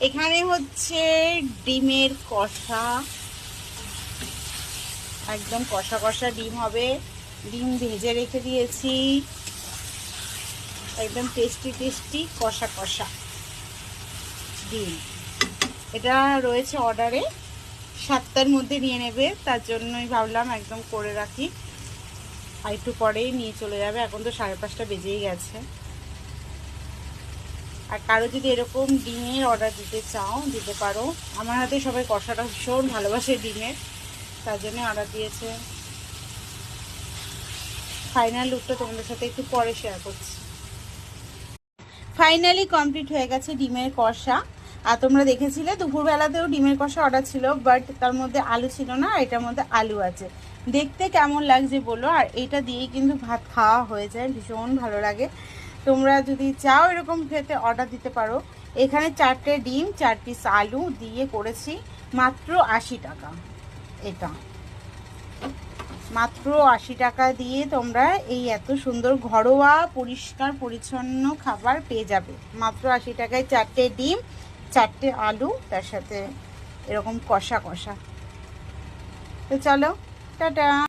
এখানে হচ্ছে ডিমের কষা, একদম কষা কষা ডিম হবে। ডিম ভেজে রেখে দিয়েছি, একদম টেস্টি টেস্টি কষা কষা ডিম। এটা রয়েছে অর্ডারে, 7টার মধ্যে নিয়ে নেবে, তার জন্যই ভাবলাম একদম করে রাখি, আর একটু পরেই নিয়ে চলে যাবে। এখন তো 5:30 বেজেই গেছে। আর কারো যদি এরকম ডিমের অর্ডার দিতে চাও দিতে পারো। আমার হাতে সবাই কষাটা ভীষণ ভালোবাসে ডিমের, তার জন্য অর্ডার দিয়েছে। ফাইনাল লুকটা তোমাদের সাথে একটু পরে শেয়ার করছি। ফাইনালি কমপ্লিট হয়ে গেছে ডিমের কষা। আর তোমরা দেখেছিলে দুপুরবেলাতেও ডিমের কষা অর্ডার ছিল, বাট তার মধ্যে আলু ছিল না, এটার মধ্যে আলু আছে। দেখতে কেমন লাগছে বলো। আর এটা দিয়েই কিন্তু ভাত খাওয়া হয়ে যায়, ভীষণ ভালো লাগে। তোমরা যদি চাও এরকম খেতে অর্ডার দিতে পারো। এখানে 4টে ডিম 4 পিস আলু দিয়ে করেছি, মাত্র 80 টাকা। এটা মাত্র 80 টাকা দিয়ে তোমরা এই এত সুন্দর ঘরোয়া পরিষ্কার পরিচ্ছন্ন খাবার পেয়ে যাবে। মাত্র 80 টাকায় 4টে ডিম 4টে আলু, তার সাথে এরকম কষা কষা। তো চলো, টাটা।